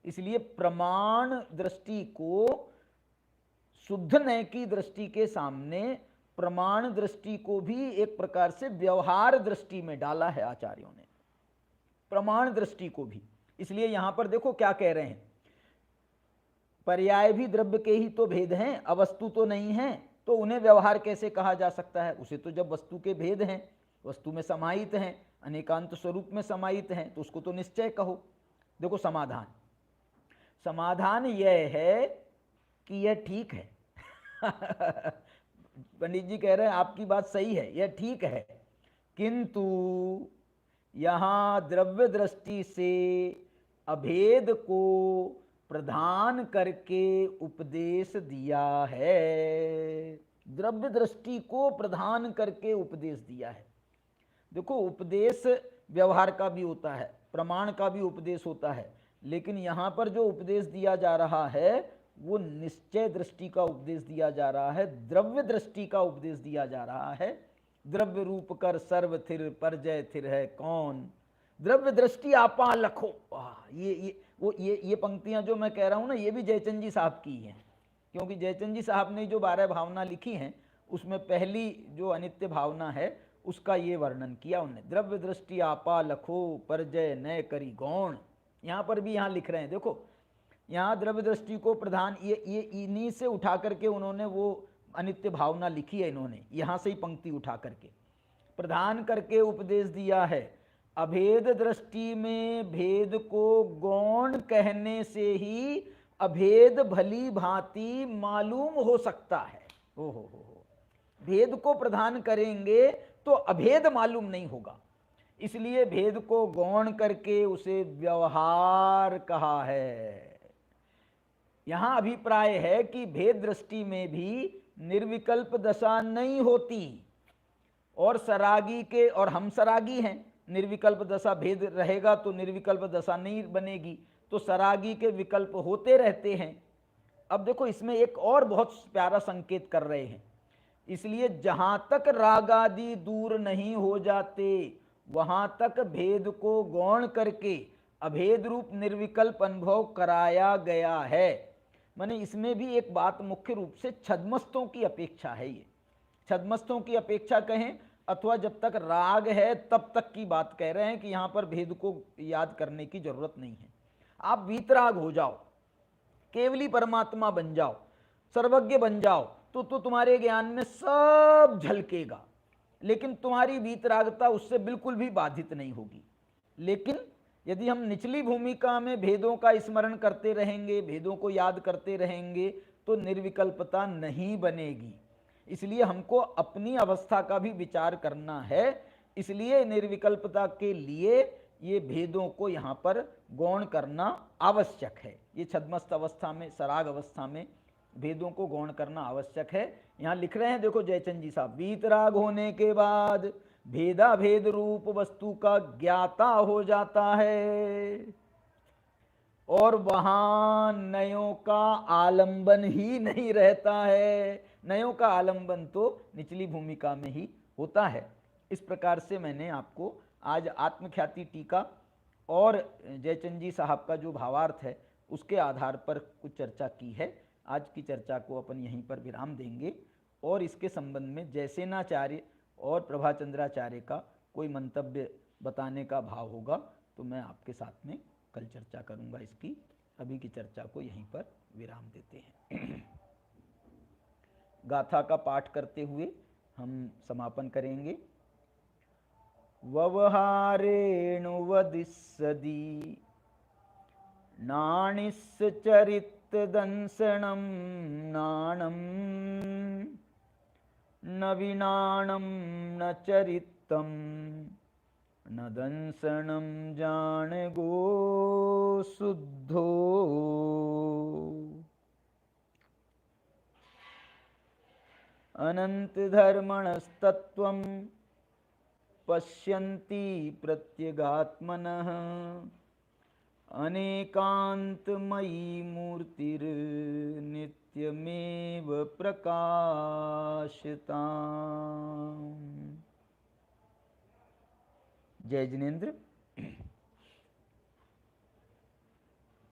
इसलिए प्रमाण दृष्टि को शुद्ध नय की दृष्टि के सामने प्रमाण दृष्टि को भी एक प्रकार से व्यवहार दृष्टि में डाला है आचार्यों ने, प्रमाण दृष्टि को भी। इसलिए यहां पर देखो क्या कह रहे हैं, पर्याय भी द्रव्य के ही तो भेद हैं, अवस्तु तो नहीं है, तो उन्हें व्यवहार कैसे कहा जा सकता है? उसे तो जब वस्तु के भेद हैं, वस्तु में समाहित हैं, अनेकांत स्वरूप में समाहित हैं, तो उसको तो निश्चय कहो। देखो समाधान, समाधान यह है कि यह ठीक है पंडित जी कह रहे हैं आपकी बात सही है, यह ठीक है, किंतु यहां द्रव्य दृष्टि से अभेद को प्रधान करके उपदेश दिया है, द्रव्य दृष्टि को प्रधान करके उपदेश दिया है। देखो उपदेश व्यवहार का भी होता है, प्रमाण का भी उपदेश होता है, लेकिन यहां पर जो उपदेश दिया जा रहा है वो निश्चय दृष्टि का उपदेश दिया जा रहा है, द्रव्य दृष्टि का उपदेश दिया जा रहा है। द्रव्य रूप कर सर्व थिर परजय थिर है कौन, द्रव्य दृष्टि आपा लखो। ये पंक्तियां जो मैं कह रहा हूं ना, ये भी जयचंद जी साहब की हैं, क्योंकि जयचंद जी साहब ने जो 12 भावना लिखी हैं उसमें पहली जो अनित्य भावना है उसका ये वर्णन किया उन्होंने, द्रव्य दृष्टि आपा लखो परजय नय करी गौण। यहाँ पर भी यहाँ लिख रहे हैं, देखो यहाँ द्रव्य दृष्टि को प्रधान, ये इन्हीं से उठा करके उन्होंने वो अनित्य भावना लिखी है, इन्होंने यहाँ से ही पंक्ति उठा करके प्रधान करके उपदेश दिया है। अभेद दृष्टि में भेद को गौण कहने से ही अभेद भली भांति मालूम हो सकता है। हो भेद को प्रधान करेंगे तो अभेद मालूम नहीं होगा, इसलिए भेद को गौण करके उसे व्यवहार कहा है। यहां अभिप्राय है कि भेद दृष्टि में भी निर्विकल्प दशा नहीं होती, और सरागी के, और हम सरागी हैं, निर्विकल्प दशा भेद रहेगा तो निर्विकल्प दशा नहीं बनेगी, तो सरागी के विकल्प होते रहते हैं। अब देखो इसमें एक और बहुत प्यारा संकेत कर रहे हैं, इसलिए जहां तक राग आदि दूर नहीं हो जाते वहां तक भेद को गौण करके अभेद रूप निर्विकल्प अनुभव कराया गया है। माने इसमें भी एक बात मुख्य रूप से छद्मस्तों की अपेक्षा है, ये छद्मस्तों की अपेक्षा कहें अथवा जब तक राग है तब तक की बात कह रहे हैं कि यहां पर भेद को याद करने की जरूरत नहीं है। आप वीतराग हो जाओ, केवली परमात्मा बन जाओ, सर्वज्ञ बन जाओ, तो तुम्हारे ज्ञान में सब झलकेगा, लेकिन तुम्हारी वीतरागता उससे बिल्कुल भी बाधित नहीं होगी। लेकिन यदि हम निचली भूमिका में भेदों का स्मरण करते रहेंगे, भेदों को याद करते रहेंगे, तो निर्विकल्पता नहीं बनेगी। इसलिए हमको अपनी अवस्था का भी विचार करना है, इसलिए निर्विकल्पता के लिए ये भेदों को यहाँ पर गौण करना आवश्यक है। ये छद्मस्त अवस्था में, सराग अवस्था में भेदों को गौण करना आवश्यक है। यहाँ लिख रहे हैं देखो जयचंद जी साहब, वीतराग होने के बाद भेदा भेद रूप वस्तु का ज्ञाता हो जाता है, और वहां नयों का आलंबन ही नहीं रहता है। नयों का आलंबन तो निचली भूमिका में ही होता है। इस प्रकार से मैंने आपको आज आत्मख्याति टीका और जयचंद जी साहब का जो भावार्थ है उसके आधार पर कुछ चर्चा की है। आज की चर्चा को अपन यहीं पर विराम देंगे, और इसके संबंध में जयसेनाचार्य और प्रभाचंद्राचार्य का कोई मंतव्य बताने का भाव होगा तो मैं आपके साथ में कल चर्चा करूंगा इसकी। अभी की चर्चा को यहीं पर विराम देते हैं। गाथा का पाठ करते हुए हम समापन करेंगे। व्यवहारेणु वदिस्सदी नाणिश्चरित दंसणं नाणं न विनाणं न चरितं न दंसणं जान गो शुद्धो। अनंत धर्मणस्तत्वं पश्यन्ति प्रत्यगात्मनः अनेकांतमयी मूर्तिर् नित्यमेव प्रकाशताम्। जय जिनेन्द्र।